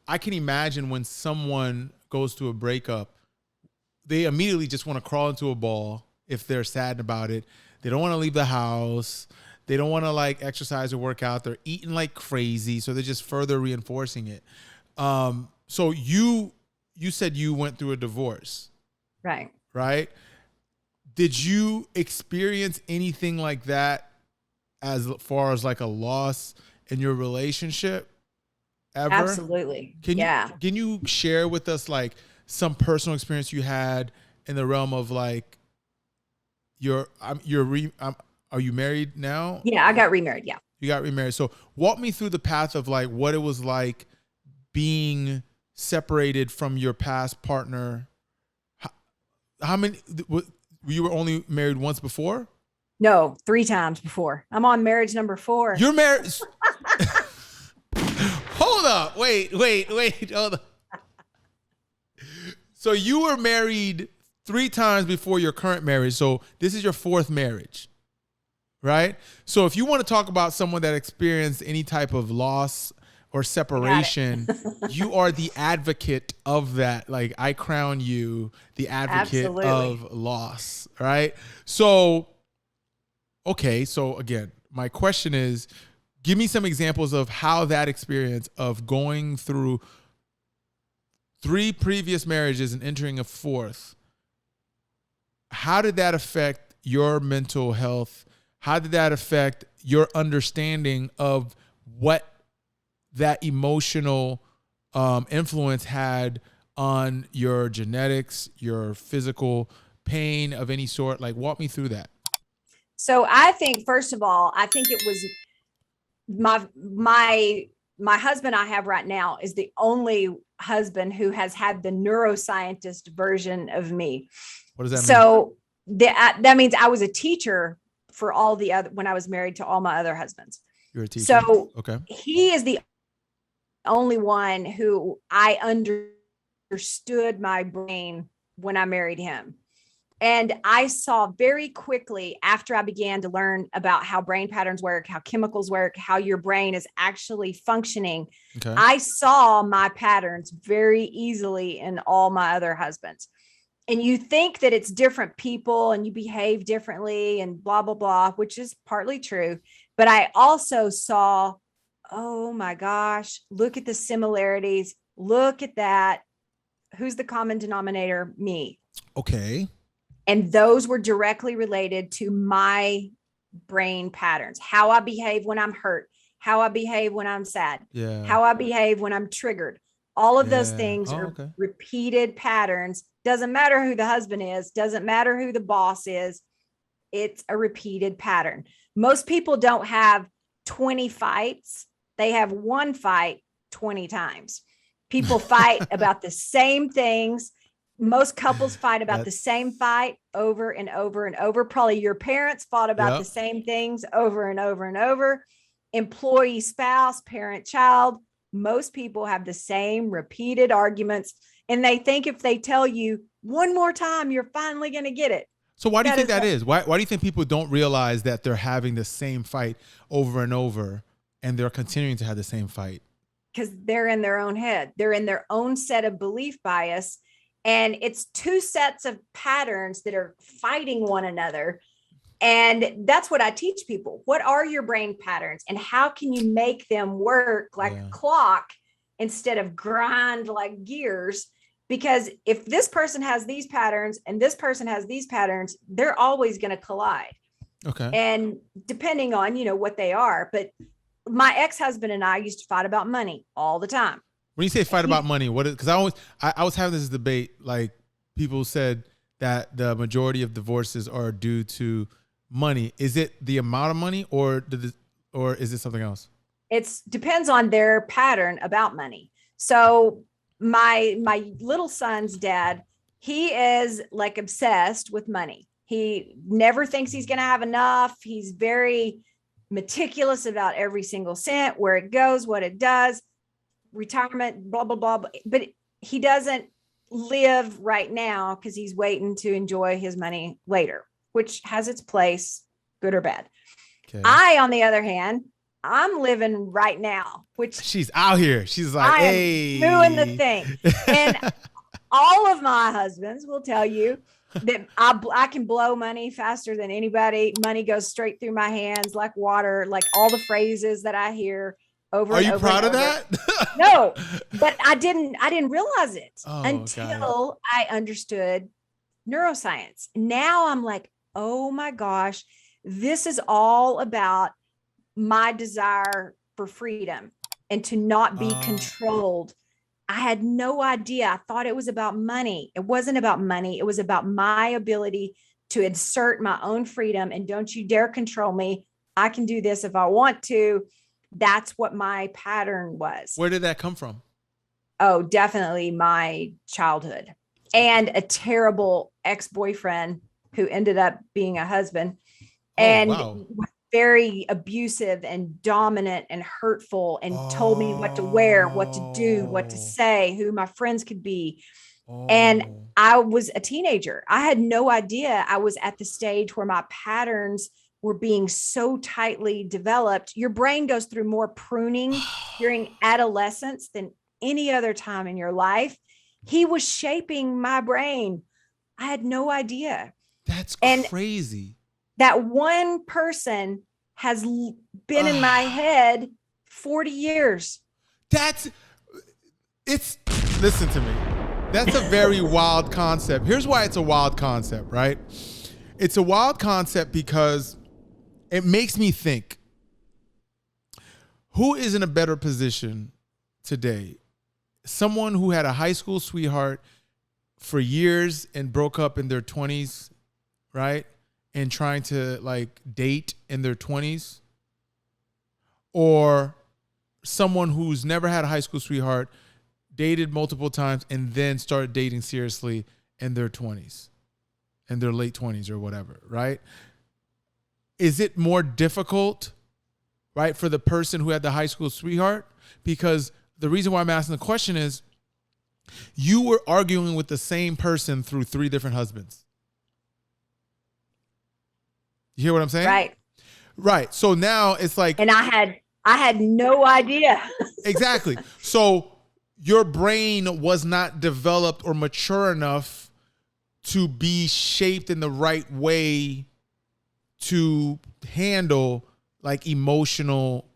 I can imagine when someone goes through a breakup, they immediately just want to crawl into a ball if they're sad about it. They don't want to leave the house. They don't want to like exercise or work out. They're eating like crazy. So they're just further reinforcing it. So you said you went through a divorce. Right. Right? Did you experience anything like that as far as like a loss in your relationship ever? Absolutely. Can you share with us like some personal experience you had in the realm of like are you married now? Yeah, I got remarried. Yeah. You got remarried. So walk me through the path of like what it was like being separated from your past partner. How many, you were only married once before? No, 3 times before. I'm on marriage number 4. You're married. Hold up. Wait. Hold up. So you were married 3 times before your current marriage. So this is your 4th marriage, right? So if you want to talk about someone that experienced any type of loss or separation, you are the advocate of that. Like I crown you the advocate of loss, right? So, okay. So again, my question is, give me some examples of how that experience of going through 3 previous marriages and entering a 4th, how did that affect your mental health? How did that affect your understanding of what that emotional influence had on your genetics, your physical pain of any sort? Like, walk me through that. So I think, first of all, I think it was my husband I have right now is the only husband who has had the neuroscientist version of me. What does that mean? So that means I was a teacher for all the other, when I was married to all my other husbands. You're a teacher. So okay. He is the only one who I understood my brain when I married him. And I saw very quickly after I began to learn about how brain patterns work, how chemicals work, how your brain is actually functioning. Okay. I saw my patterns very easily in all my other husbands. And you think that it's different people and you behave differently and blah, blah, blah, which is partly true. But I also saw, oh my gosh, look at the similarities. Look at that. Who's the common denominator? Me. Okay. And those were directly related to my brain patterns, how I behave when I'm hurt, how I behave when I'm sad, how I behave when I'm triggered. All of those things are repeated patterns. Doesn't matter who the husband is, doesn't matter who the boss is. It's a repeated pattern. Most people don't have 20 fights. They have one fight 20 times. People fight about the same things. Most couples fight about the same fight over and over and over. Probably your parents fought about the same things over and over and over. Employee, spouse, parent, child. Most people have the same repeated arguments. And they think if they tell you one more time, you're finally going to get it. So why do you think that is? Why do you think people don't realize that they're having the same fight over and over and they're continuing to have the same fight? Because they're in their own head. They're in their own set of belief bias. And it's 2 sets of patterns that are fighting one another. And that's what I teach people. What are your brain patterns and how can you make them work like a clock instead of grind like gears? Because if this person has these patterns and this person has these patterns, they're always going to collide. Okay. And depending on, what they are. But my ex-husband and I used to fight about money all the time. When you say fight about money, what is, because I was having this debate, like people said that the majority of divorces are due to money. Is it the amount of money or is it something else? It depends on their pattern about money. So my little son's dad, he is like obsessed with money. He never thinks he's going to have enough. He's very meticulous about every single cent, where it goes, what it does. Retirement, blah, blah, blah. But he doesn't live right now because he's waiting to enjoy his money later, which has its place, good or bad. Okay. I, on the other hand, I'm living right now, which she's out here. She's like, I am hey, doing the thing. And all of my husbands will tell you that I can blow money faster than anybody. Money goes straight through my hands like water, like all the phrases that I hear over Are and you over. proud and of over. that? No, but I didn't realize it until it. I understood neuroscience. Now I'm like, oh my gosh, this is all about my desire for freedom and to not be controlled. I had no idea. I thought it was about money. It wasn't about money. It was about my ability to insert my own freedom. And don't you dare control me. I can do this if I want to. That's what my pattern was. Where did that come from? Oh, definitely my childhood and a terrible ex-boyfriend who ended up being a husband and very abusive and dominant and hurtful and told me what to wear, what to do, what to say, who my friends could be. And I was a teenager. I had no idea I was at the stage where my patterns were being so tightly developed. Your brain goes through more pruning during adolescence than any other time in your life. He was shaping my brain. I had no idea. That's crazy. That one person has been in my head 40 years. Listen to me. That's a very wild concept. Here's why it's a wild concept, right? It's a wild concept because it makes me think, who is in a better position today? Someone who had a high school sweetheart for years and broke up in their 20s, right? And trying to like date in their 20s, or someone who's never had a high school sweetheart, dated multiple times, and then started dating seriously in their 20s, in their late 20s or whatever, right? Is it more difficult, right, for the person who had the high school sweetheart? Because the reason why I'm asking the question is you were arguing with the same person through 3 different husbands. You hear what I'm saying? Right. Right. So now it's like, and I had no idea. Exactly. So your brain was not developed or mature enough to be shaped in the right way to handle like emotional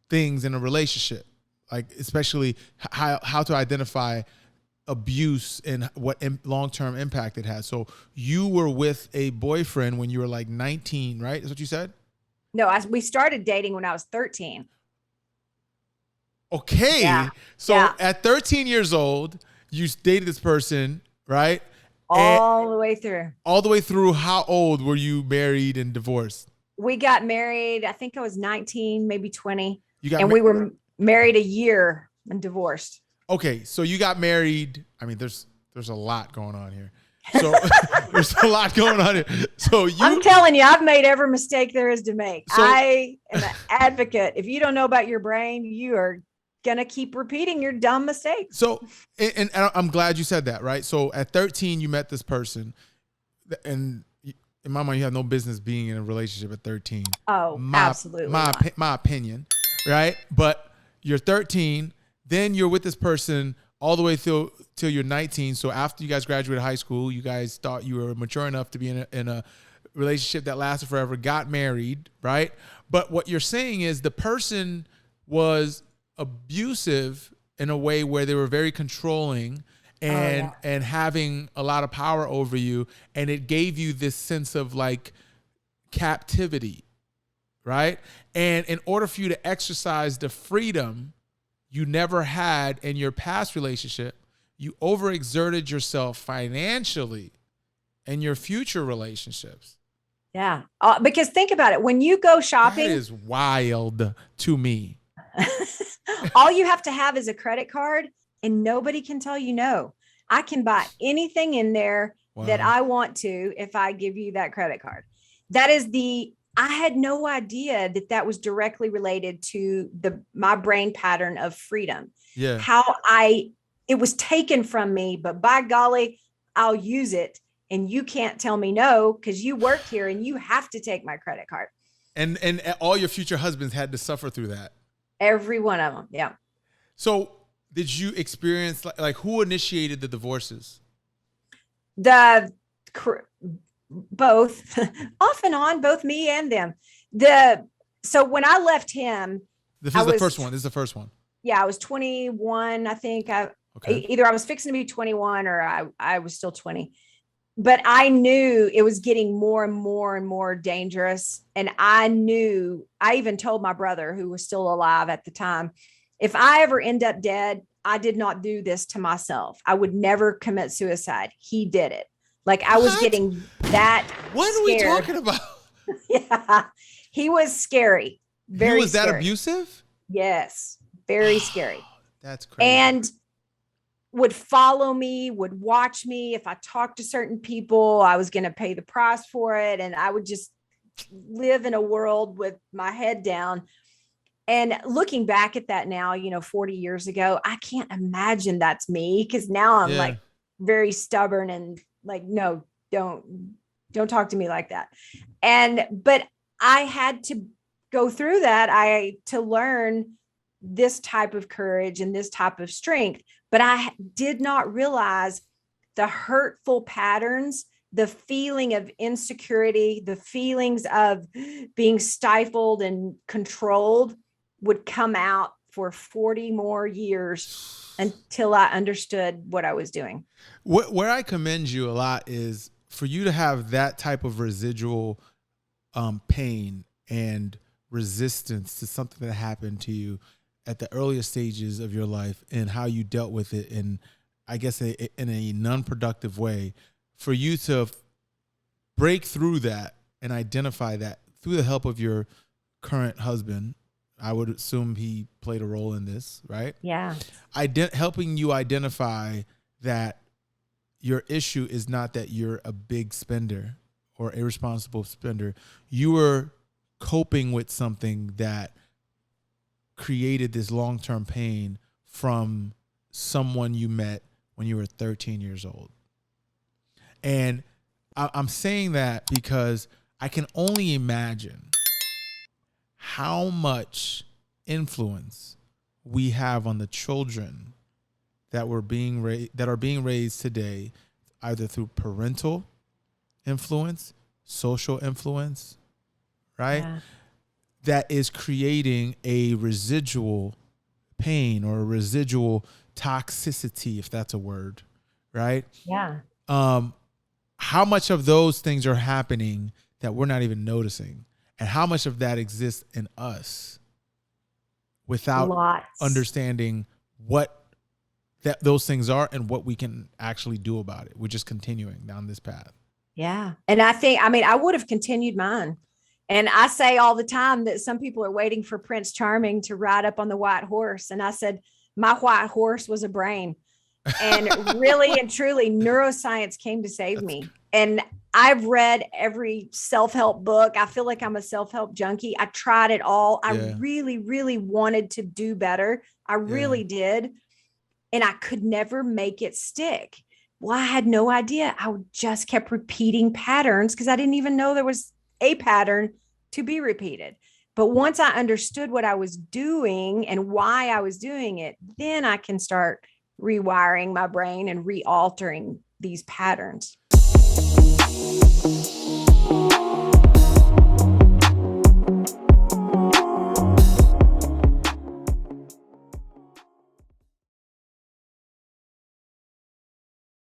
things in a relationship, like especially how to identify abuse and what long-term impact it has. So you were with a boyfriend when you were like 19, right? Is what you said? No, we started dating when I was 13. Okay. Yeah. So at 13 years old, you dated this person, right? All the way through. All the way through. How old were you married and divorced? We got married, I think I was 19, maybe 20. We were married a year and divorced. Okay, so you got married. I mean, there's a lot going on here. So there's a lot going on here. So I'm telling you, I've made every mistake there is to make. So, I am an advocate. If you don't know about your brain, you are going to keep repeating your dumb mistakes. So, and I'm glad you said that, right? So at 13, you met this person, and in my mind, you have no business being in a relationship at 13. Oh, absolutely. My opinion, right? But you're 13. Then you're with this person all the way till you're 19. So after you guys graduated high school, you guys thought you were mature enough to be in a relationship that lasted forever, got married, right? But what you're saying is the person was abusive in a way where they were very controlling and having a lot of power over you. And it gave you this sense of like captivity, right? And in order for you to exercise the freedom you never had in your past relationship, you overexerted yourself financially in your future relationships. Yeah. Because think about it. When you go shopping, that is wild to me. All you have to have is a credit card and nobody can tell you no. I can buy anything in there that I want to if I give you that credit card. That is I had no idea that was directly related to my brain pattern of freedom. Yeah. It was taken from me, but by golly, I'll use it. And you can't tell me no, because you work here and you have to take my credit card. And all your future husbands had to suffer through that. Every one of them. Yeah. So did you experience like who initiated the divorces? Both off and on, both me and them. So when I left him, This is the first one. This is the first one. Yeah, I was 21. I think either I was fixing to be 21 or I was still 20. But I knew it was getting more and more and more dangerous. And I even told my brother, who was still alive at the time, if I ever end up dead, I did not do this to myself. I would never commit suicide. He did it. Like I was getting that. What are we talking about? Yeah, he was scary. Very He was scary. That abusive? Yes, very scary. That's crazy. And would follow me, would watch me. If I talked to certain people, I was going to pay the price for it. And I would just live in a world with my head down. And looking back at that now, 40 years ago, I can't imagine that's me. Because now I'm like very stubborn and like, no, don't talk to me like that. But I had to go through that to learn this type of courage and this type of strength. But I did not realize the hurtful patterns, the feeling of insecurity, the feelings of being stifled and controlled would come out for 40 more years until I understood what I was doing. Where I commend you a lot is for you to have that type of residual pain and resistance to something that happened to you at the earliest stages of your life and how you dealt with it in, I guess, in a non-productive way, for you to break through that and identify that through the help of your current husband. I would assume he played a role in this, right? Yeah. Helping you identify that your issue is not that you're a big spender or irresponsible spender. You were coping with something that created this long-term pain from someone you met when you were 13 years old. And I'm saying that because I can only imagine how much influence we have on the children that are being raised today, either through parental influence, social influence, right? Yeah. That is creating a residual pain or a residual toxicity, if that's a word, right? Yeah. How much of those things are happening that we're not even noticing? And how much of that exists in us without understanding what those things are and what we can actually do about it? We're just continuing down this path. Yeah. And I would have continued mine. And I say all the time that some people are waiting for Prince Charming to ride up on the white horse. And I said, my white horse was a brain. And really and truly, neuroscience came to save me. And I've read every self-help book. I feel like I'm a self-help junkie. I tried it all. I really, really wanted to do better. I really did. And I could never make it stick. Well, I had no idea. I just kept repeating patterns because I didn't even know there was a pattern to be repeated. But once I understood what I was doing and why I was doing it, then I can start rewiring my brain and re-altering these patterns.